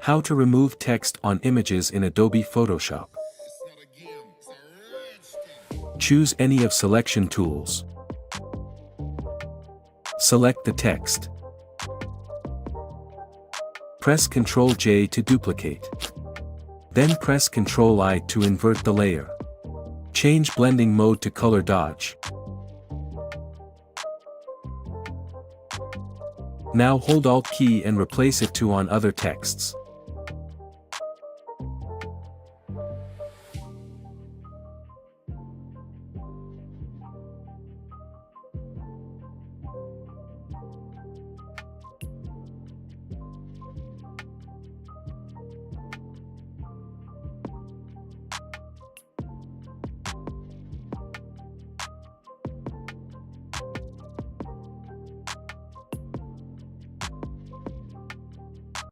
How to remove text on images in Adobe Photoshop. Choose any of selection tools. Select the text. Press Ctrl-J to duplicate. Then press Ctrl-I to invert the layer. Change blending mode to color dodge. Now hold Alt key and replace it to on other texts.